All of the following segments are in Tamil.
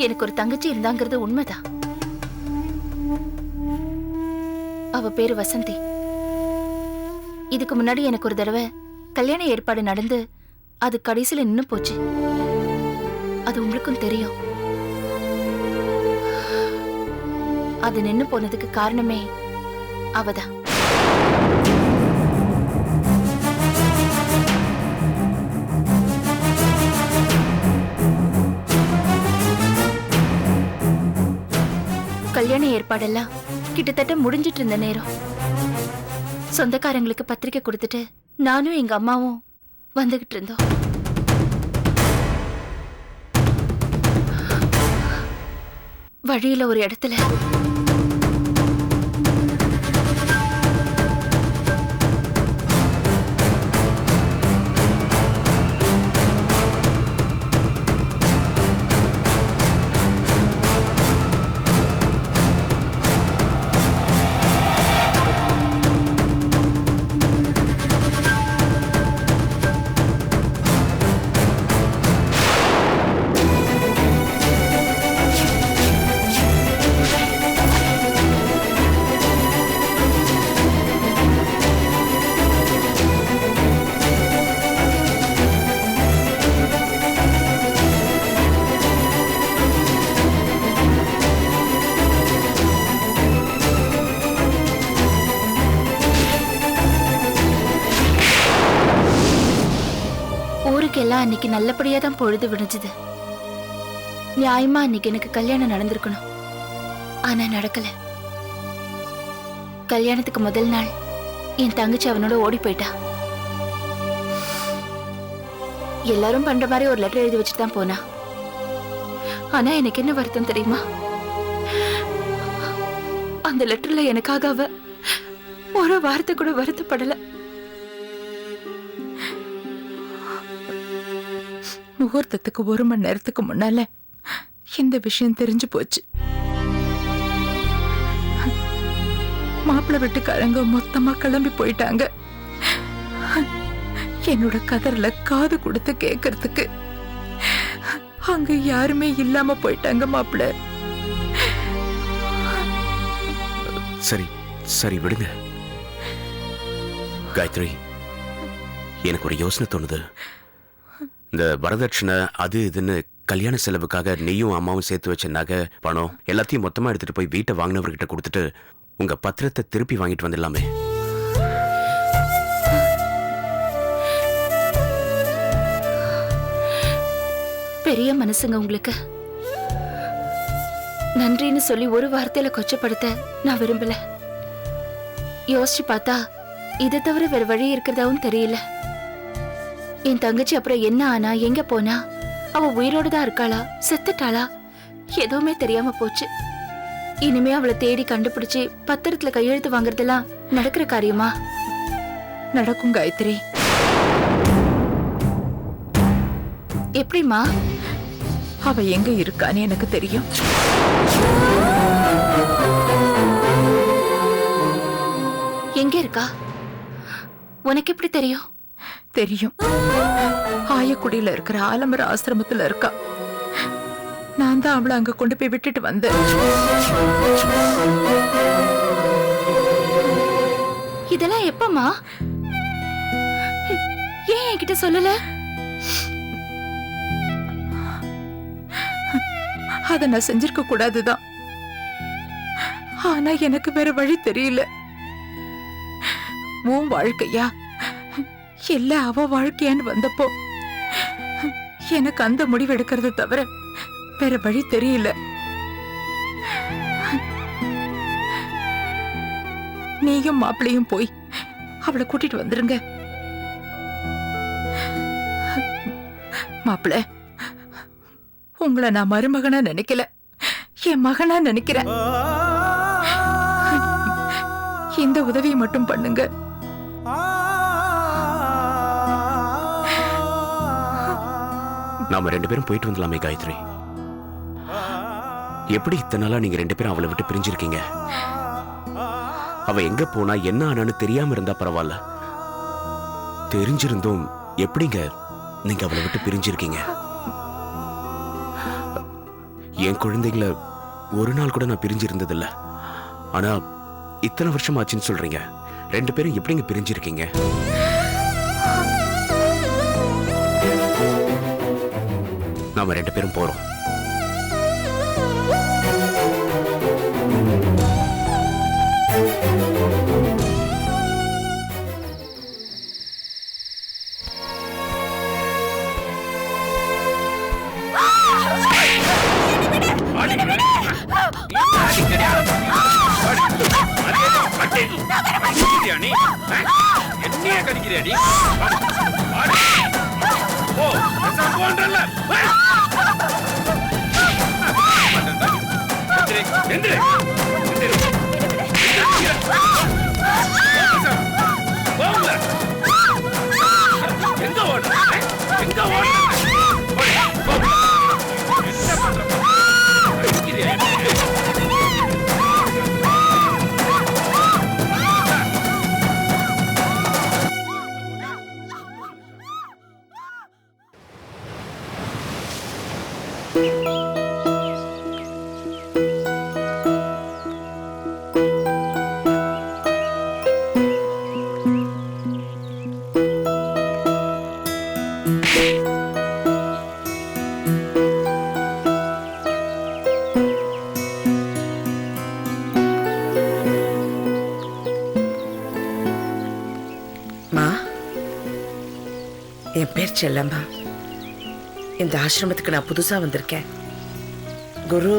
எனக்கு ஒரு தங்கச்சி இருந்தாங்கிறது உண்மைதான். அவ பேரு வசந்தி. இதுக்கு முன்னாடி எனக்கு ஒரு தடவை கல்யாண ஏற்பாடு நடந்து அது கடைசியில நின்னு போச்சு. அது உங்களுக்கும் தெரியும். அது நின்னு போனதுக்கு காரணமே அவதான். கல்யாண ஏற்பாடெல்லாம் கிட்டத்தட்ட முடிஞ்சிட்டு இருந்த நேரம் சொந்தக்காரங்களுக்கு பத்திரிக்கை கொடுத்துட்டு நானும் எங்க அம்மாவும் வந்துகிட்டு இருந்தோம். வழியில ஒரு இடத்துல ஊருக்கெல்லாம் அன்னைக்கு நல்லபடியா தான் பொழுது விடுஞ்சது. நியாயமா அன்னைக்கு எனக்கு கல்யாணம் நடந்திருக்கணும். ஆனா நடக்கல. கல்யாணத்துக்கு முதல் நாள் என் தங்கச்சி அவனோட ஓடி போயிட்டா. எல்லாரும் பண்ற மாதிரி ஒரு லெட்டர் எழுதி வச்சுட்டு தான் போனா. ஆனா எனக்கு என்ன வருத்தம் தெரியுமா? அந்த லெட்டர்ல எனக்காக அவ ஒரு வார்த்தை கூட வருத்தப்படல. முகூர்த்தத்துக்கு 1 மணி நேரத்துக்கு முன்னால இந்த விஷயம் தெரிஞ்சு போச்சு. மாப்பிள்ளை வீட்டுக்காரங்க மொத்தமா கிளம்பி போயிட்டாங்க. என்னோட கதறல காது கொடுத்து கேட்கறதுக்கு அங்க யாருமே இல்லாம போயிட்டாங்க மாப்பிள்ளை. சரி சரி விடுங்க காயத்ரி. எனக்கு ஒரு யோசனை தோணுது. இந்த வரதட்சணை அது இதுன்னு கல்யாண செலவுக்காக நீயும் அம்மாவும் சேர்த்து வச்ச நகை பணம் எல்லாத்தையும் மொத்தமா எடுத்துட்டு போய் வீட்டை வாங்கினவர்கிட்ட கொடுத்துட்டு உங்க பத்திரத்தை திருப்பி வாங்கிட்டு வந்துடலாமே. பெரிய மனசுங்க உங்களுக்கு. நன்றின்னு சொல்லி ஒரு வார்த்தையில கொச்சப்படுத்த நான் விரும்பல. யோசிச்சு பார்த்தா இதை தவிர வேற வழி இருக்கிறதாவும் தெரியல. என் தங்கச்சி அப்புறம் என்ன ஆனா, எங்க போனா, அவ உயிரோடு தான் இருக்காளா செத்துட்டாளா எதுவுமே தெரியாம போச்சு. இனிமே அவளை தேடி கண்டுபிடிச்சு பத்திரத்துல கையெழுத்து வாங்குறதெல்லாம் நடக்கிற காரியமா? நடக்கும் காயத்ரி. எப்படிமா? அவ எங்க இருக்கான்னு எனக்கு தெரியும். எங்க இருக்கா உனக்கு எப்படி தெரியும்? தெரியும். ஆயக்குடியில இருக்கிற ஆலமர ஆசிரமத்துல இருக்கா. நான் தான் அவளை அங்க கொண்டு போய் விட்டுட்டு வந்தேன். இதெல்லாம் எப்பமா? ஏன் என்கிட்ட சொல்லல? அத நான் செஞ்சிருக்க கூடாதுதான். ஆனா எனக்கு வேற வழி தெரியல. உன் வாழ்க்கையா இல்ல அவ வாழ்க்கையான்னு வந்தப்போ எனக்கு அந்த முடிவு எடுக்கிறத தவிர வேற வழி தெரியல. நீயும் மாப்பிளையும் போய் அவளை கூட்டிட்டு வந்துருங்க. மாப்பிள்ள, உங்களை நான் மருமகனா நினைக்கல, என் மகனா நினைக்கிறேன். இந்த உதவியை மட்டும் பண்ணுங்க. நாம 2 பேரும் போயிட்டு வந்துடலாமே காயத்ரி. எப்படி இத்தனை நாளா நீங்க 2 பேரும் அவளை விட்டு பிரிஞ்சிருக்கீங்க? அவ எங்க போனா என்ன ஆனான்னு தெரியாம இருந்தா பரவாயில்ல. தெரிஞ்சிருந்தும் எப்படிங்க நீங்க அவளை விட்டு பிரிஞ்சிருக்கீங்க? என் குழந்தைங்கள ஒரு நாள் கூட நான் பிரிஞ்சு இருந்ததில்ல. ஆனா இத்தனை வருஷம் ஆச்சுன்னு சொல்றீங்க. 2 பேரும் எப்படிங்க பிரிஞ்சிருக்கீங்க? நாம 2 பேரும் போறோம். என் பேர் செல்லம்மா. இந்த ஆசிரமத்துக்கு நான் புதுசா வந்திருக்கேன். குரு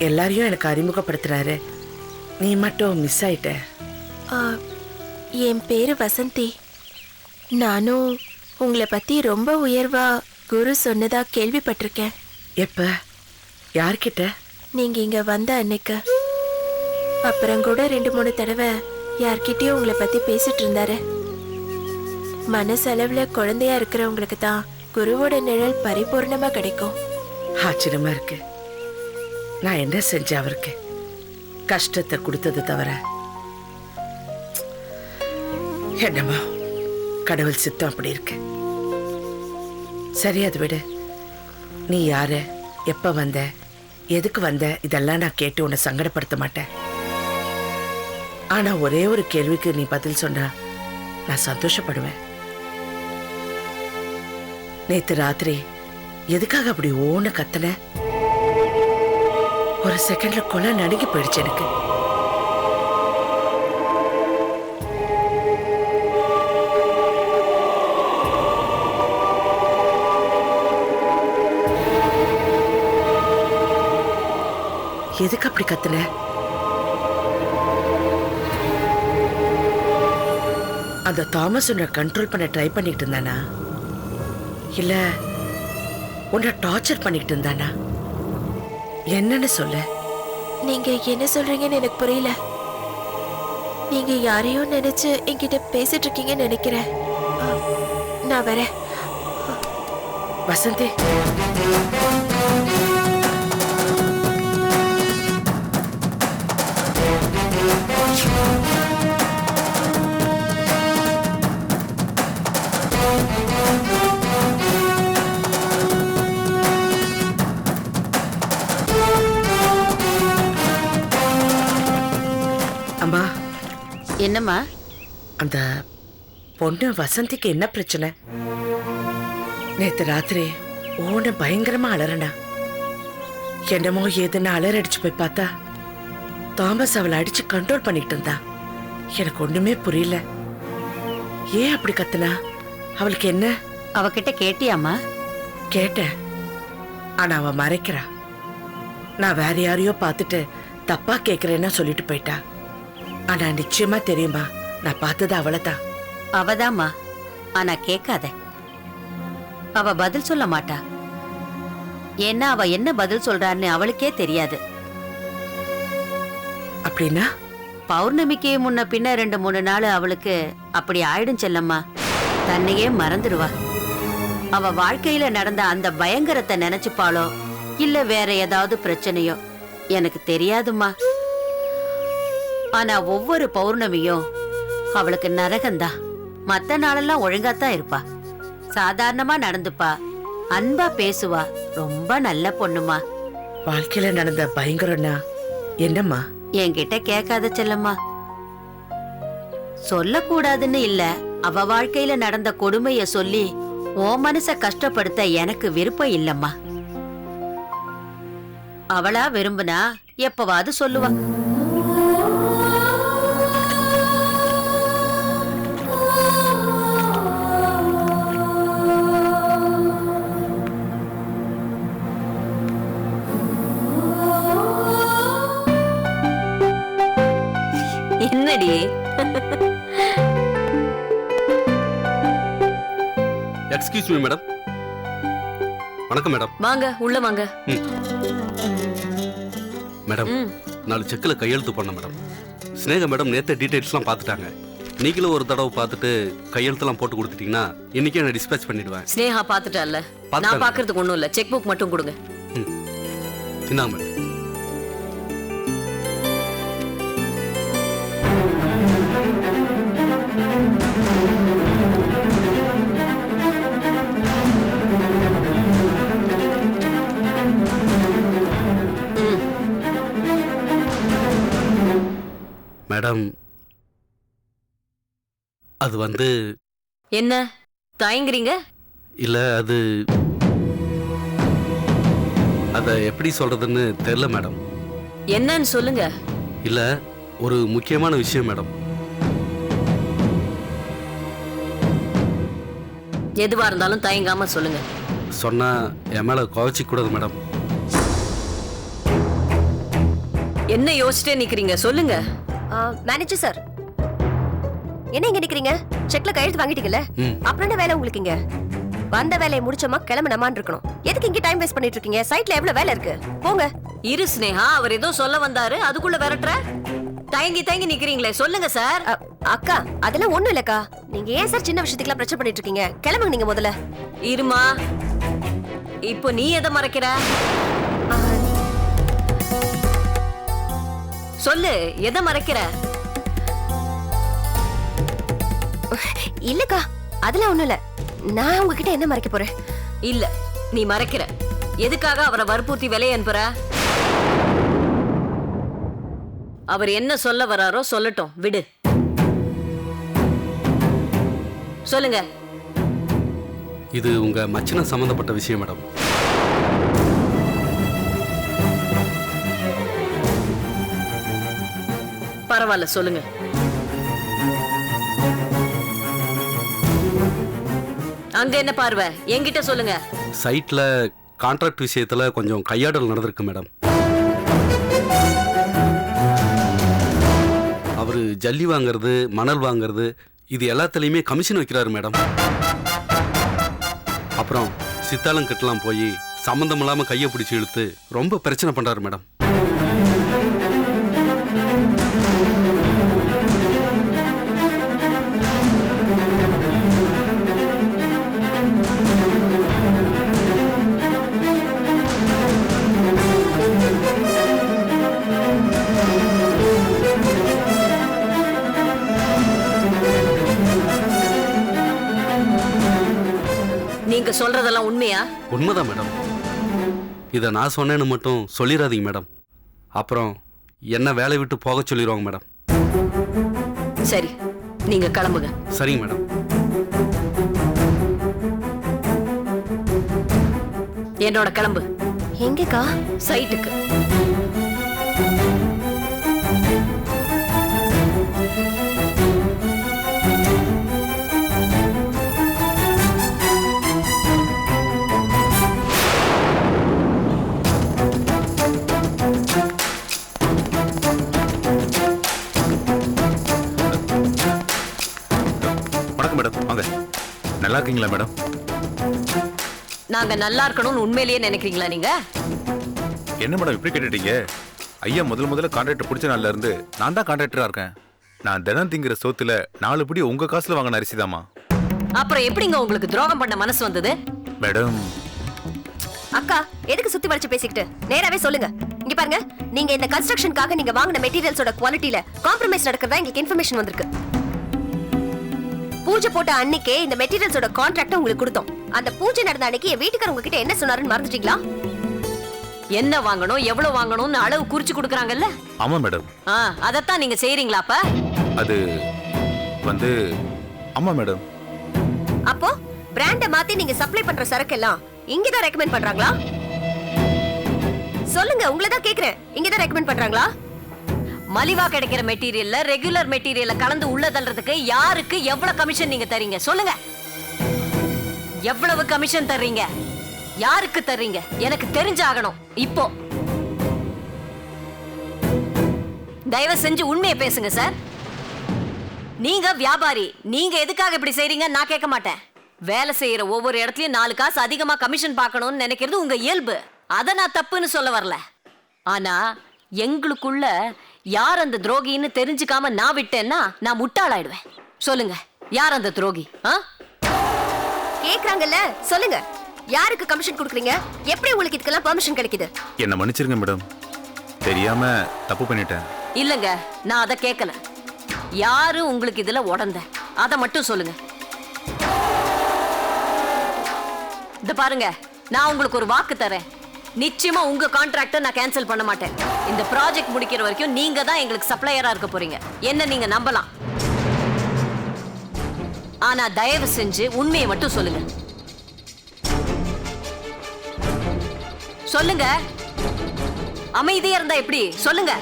எல்லாரையும் எனக்கு அறிமுகப்படுத்துறாரு. நீ மட்டும் மிஸ் ஆயிட்ட. என் பேரு வசந்தி. நானும் உங்களை பத்தி ரொம்ப உயர்வா குரு சொன்னதா கேள்விப்பட்டிருக்கேன். எப்ப? யார்கிட்ட? நீங்க இங்க வந்த அன்னைக்கு. அப்புறம் கூட 2-3 தடவை யார்கிட்டயும் உங்களை பத்தி பேசிட்டு இருந்தாரு. மனசளவுல குழந்தையா இருக்கிறவங்களுக்கு தான் குருவோட நிழல் பரிபூர்ணமா கிடைக்கும். ஆச்சரியமா இருக்கு. நான் என்ன செஞ்சேன் அவருக்கு? கஷ்டத்தை கொடுத்தது தவிர. என்னமோ கடவுள் சித்தம் அப்படி இருக்கு. சரி, அது விடு. நீ யாரு, எப்ப வந்த, எதுக்கு வந்த, இதெல்லாம் நான் கேட்டு உன்னை சங்கடப்படுத்த மாட்டேன். ஆனா ஒரே ஒரு கேள்விக்கு நீ பதில் சொன்னா நான் சந்தோஷப்படுவேன். நேத்து ராத்திரி எதுக்காக அப்படி ஓன கத்தன? ஒரு செகண்ட்ல கொலை நடுங்கி போயிடுச்சு எனக்கு. எதுக்கு அப்படி கத்துன? அந்த தாமஸ் உன்னை கண்ட்ரோல் பண்ண ட்ரை பண்ணிட்டு இருந்தானா, இல்ல உன்னை டார்ச்சர் பண்ணிட்டு இருந்தானா? என்னன்னு சொல்ல. நீங்க என்ன சொல்றீங்கன்னு எனக்கு புரியல. நீங்க யாரையும் நினைச்சு என்கிட்ட பேசிட்டு இருக்கீங்கன்னு நினைக்கிறேன். நான் வரேன். வசந்தி, அம்மா. என்னம்மா? அந்த பொண்ணு வசந்திக்கு என்ன பிரச்சனை? நேத்து ராத்திரி ஓன பயங்கரமா அலறனா. என்னமோ ஏதுன்னு அலறடிச்சு போய் பார்த்தா தாமஸ் அவளை அடிச்சு கண்ட்ரோல் பண்ணிட்டு இருந்தா. எனக்கு ஒண்ணுமே புரியல. ஏன் அப்படி கத்துனா? அவளுக்கு என்ன? அவகிட்ட கேட்டியாமா? கேட்டேன். ஆனா அவ மறைக்கிறா. நான் வேற யாரையோ பார்த்துட்டு தப்பா கேக்குறேன்னா சொல்லிட்டு போயிட்டா. ஆனா நிச்சயமா தெரியுமா, நான் பார்த்தது அவளைதான். அவதாம்மா. ஆனா கேட்காத. அவ பதில் சொல்ல மாட்டா. ஏன்னா அவ என்ன பதில் சொல்றான்னு அவளுக்கே தெரியாது. அப்படின்னா பௌர்ணமிக்கு முன்ன பின்ன 2-3 நாள் அவளுக்கு அப்படி ஆயிடும் செல்லம்மா. தன்னையே மறந்துடுவா. அவ வாழ்க்கையில நடந்த அந்த பயங்கரத்தை நினைச்சுப்பாளோ இல்ல வேற ஏதாவது பிரச்சனையோ எனக்கு தெரியாதுமா. ஆனா ஒவ்வொரு பௌர்ணமியும் அவளுக்கு நரகந்தா. மத்த நாளெல்லாம் ஒழுங்காத்தான் இருப்பா. சாதாரணமா நடந்துப்பா. அன்பா பேசுவா. ரொம்ப நல்ல பொண்ணுமா. வாழ்க்கையில நடந்த பயங்கரம்னா என்னம்மா? என்கிட்ட கேட்காத செல்லம்மா. சொல்லக்கூடாதுன்னு இல்ல, அவ வாழ்க்கையில நடந்த கொடுமைய சொல்லி உன் மனச கஷ்டப்படுத்த எனக்கு விருப்பம் இல்லம்மா. அவளா விரும்புனா எப்பவாது சொல்லுவா. என்னடி? Excuse me madam. வணக்கம் மேடம். வாங்க, உள்ள வாங்க. மேடம், 4 செக்கில் கையெழுத்து பண்ண மேடம். ஸ்னேகா மேடம் நேற்று டீடைல்ஸ்லாம் பார்த்துட்டாங்க. நீங்களும் ஒரு தடவை பார்த்துட்டு கையெழுத்துலாம் போட்டு கொடுத்துட்டீங்கன்னா இன்னைக்கே நான் டிஸ்பேச் பண்ணிடுவேன். ஸ்னேகா பாத்துட்டால, நான் பாக்குறதுக்கு ஒண்ணும் இல்ல. செக் புக் மட்டும் கொடுங்க. இந்தாங்க மேடம். மேடம், அது வந்து என்ன தயங்குறீங்க? இல்ல, அத எப்படி சொல்றதுன்னு தெரியல மேடம். என்னன்னு சொல்லுங்க. இல்ல, ஒரு முக்கியமான விஷயம் மேடம். எதுவா இருந்தாலும் தயங்காம சொல்லுங்க. சொன்னா என் மேல கோவச்சிக்க கூடாது மேடம். என்ன யோசிச்சிட்டே நிக்கிறீங்க? சொல்லுங்க. மேனேஜர் சார், என்ன இங்க நிக்கிறீங்க? செக்ல கையெழுத்து வாங்கிட்டீங்கல்ல, அப்புறம் என்ன வேலை உங்களுக்கு இங்க? வந்த வேலையை முடிச்சோமா கிளம்பணுமான்னு இருக்கணும். எதுக்கு இங்க டைம் வேஸ்ட் பண்ணிட்டு இருக்கீங்க? சைட்ல எவ்வளவு வேலை இருக்கு, போங்க. இரு ஸ்னேகா, அவர் ஏதோ சொல்ல வந்தாரு, அதுக்குள்ள விரட்டுற. தயங்கி நிக்கிறீங்களே, சொல்லுங்க சார். அக்கா, அதெல்லாம் ஒண்ணும் இல்லக்கா. நீங்க ஏன் சார் சின்ன விஷயத்துக்குலாம் பிரச்சனை பண்ணிட்டு இருக்கீங்க? கிளம்புங்க நீங்க முதல்ல. இருமா, இப்போ நீ எதை மறைக்கிற? சொல்லு, எதை மறைக்கிற? இல்லக்கா, அதெல்லாம் ஒண்ணும் இல்ல. நான் உங்ககிட்ட என்ன மறைக்க போறேன்? இல்ல, நீ மறைக்கிற. எதுக்காக அவரை வற்புறுத்தி விலைய அனுப்புற? அவர் என்ன சொல்ல வராரோ சொல்லட்டும், விடு. சொல்லுங்க. இது உங்க மச்சின சம்பந்தப்பட்ட விஷயம் மேடம். பரவாயில்ல, சொல்லுங்க. அங்க என்ன பார்வை? என்கிட்ட சொல்லுங்க. சைட்ல கான்ட்ராக்ட் விஷயத்துல கொஞ்சம் கையாடல் நடந்திருக்கு மேடம். அவரு ஜல்லி வாங்குறது, மணல் வாங்குறது, இது எல்லாத்துலயுமே கமிஷன் வைக்கிறாரு மேடம். அப்புறம் சித்தாலங்கட்டெல்லாம் போய் சம்பந்தம் இல்லாம கையை பிடிச்சி இழுத்து ரொம்ப பிரச்சனை பண்றாரு மேடம். நீங்க சொல்றதெல்லாம் உண்மையா? உண்மைதான் மேடம். இதை நான் சொன்னேன்னு மட்டும் சொல்லிடாதீங்க மேடம். அப்புறம் என்ன வேலை விட்டு போக சொல்லிடுவாங்க மேடம். சரி, நீங்க கிளம்புங்க. சரிங்க மேடம். என்னோட கிளம்பு. எங்கக்கா? சைட்டுக்கு. நல்லா இருக்கீங்களா மேடம்? நாங்க நல்லா இருக்கணும்னு உண்மையிலேயே நினைக்கிறீங்களா நீங்க? என்ன மேடம் இப்படி கேட்டுட்டீங்க? ஐயா முதல்ல கான்ட்ராக்டர் பிடிச்ச நாள்ல இருந்து நான் தான் கான்ட்ராக்டரா இருக்கேன். நான் தினம் திங்கிற சோத்துல 4 படி உங்க காசுல வாங்கின அரிசிதாமா. அப்புறம் எப்படிங்க உங்களுக்கு துரோகம் பண்ண மனசு வந்தது? மேடம், அக்கா எதுக்கு சுத்தி வளைச்சு பேசிக்கிட்டு? நேராவே சொல்லுங்க. இங்க பாருங்க, நீங்க இந்த கன்ஸ்ட்ரக்ஷனுக்காக நீங்க வாங்கின மெட்டீரியல்ஸோட குவாலிட்டில காம்ப்ரமைஸ் நடக்கிறதா எங்களுக்கு இன்ஃபர்மேஷன் வந்திருக்கு. பூஜை போட்ட அன்னைக்கே இந்த மெட்டீரியல்ஸோட கான்ட்ராக்ட் உங்களுக்கு கொடுத்தோம். அந்த பூஜை நடந்த அன்னைக்கு என் வீட்டுக்காரர் உங்ககிட்ட என்ன சொன்னாருன்னு மறந்துட்டீங்களா? என்ன வாங்கணும் எவ்வளவு வாங்கணும்னு அளவு குறிச்சு கொடுக்கறாங்கல்ல? ஆமா மேடம். அதத்தான் நீங்க செய்றீங்களா அப்ப? அது வந்து ஆமா மேடம். அப்போ பிராண்ட மாத்தி நீங்க சப்ளை பண்ற சரக்கு எல்லாம் இங்க தான் ரெக்கமெண்ட் பண்றாங்களா? சொல்லுங்க, உங்களை தான் கேக்குறேன். இங்க தான் ரெக்கமெண்ட் பண்றாங்களா? மலிவா கிடைக்கிற மெட்டீரியல்ல ரெகுலர் மெட்டீரியல்ல கலந்து உள்ள தள்ளுறதுக்கு யாருக்கு எவ்வளவு கமிஷன் நீங்க தரீங்க சொல்லுங்க? எவ்வளவு கமிஷன் தர்றீங்க? யாருக்கு தர்றீங்க? எனக்கு தெரிஞ்சாகணும் இப்போ. தயவு செஞ்சு உண்மையை பேசுங்க சார். நீங்க வியாபாரி, நீங்க எதுக்காக இப்படி செய்றீங்க நான் கேட்க மாட்டேன். வேலை செய்யற ஒவ்வொரு இடத்துலயும் 4 காசு அதிகமா கமிஷன் பார்க்கணும்னு நினைக்கிறது உங்க இயல்பு. அத நான் தப்புன்னு சொல்ல வரல. ஆனா எங்களுக்குள்ள யார் அந்த துரோகின்னு தெரிஞ்சுக்காம நான் விட்டேன்னா நான் முட்டாளாயிடுவேன். சொல்லுங்க, யார் அந்த துரோகி? கேக்குறாங்கல்ல, சொல்லுங்க. யாருக்கு கமிஷன் கொடுக்குறீங்க? எப்படி உங்களுக்கு இதுக்கெல்லாம் பெர்மிஷன் கிடைக்குது? என்ன மன்னிச்சிருங்க மேடம், தெரியாம தப்பு பண்ணிட்டேன். இல்லங்க, நான் அத கேட்கல. யாரு உங்களுக்கு இதுல உடந்த அத மட்டும் சொல்லுங்க. இத பாருங்க, நான் உங்களுக்கு ஒரு வாக்கு தரேன். நிச்சயமா உங்க கான்ட்ராக்ட நான் கேன்சல் பண்ண மாட்டேன். இந்த ப்ராஜெக்ட் முடிக்கிற வரைக்கும் நீங்க தான் எங்களுக்கு சப்ளையரா இருக்க போறீங்க. என்ன நீங்க நம்பலாம். ஆனா தயவு செஞ்சு உண்மையை மட்டும் சொல்லுங்க. சொல்லுங்க. அமைதியா இருந்தா எப்படி? சொல்லுங்க.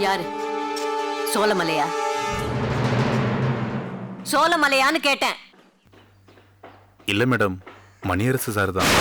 யாரு? சோழமலையா? சோழமலையான்னு கேட்டேன். இல்ல மேடம், மணியரசு சார் தான்.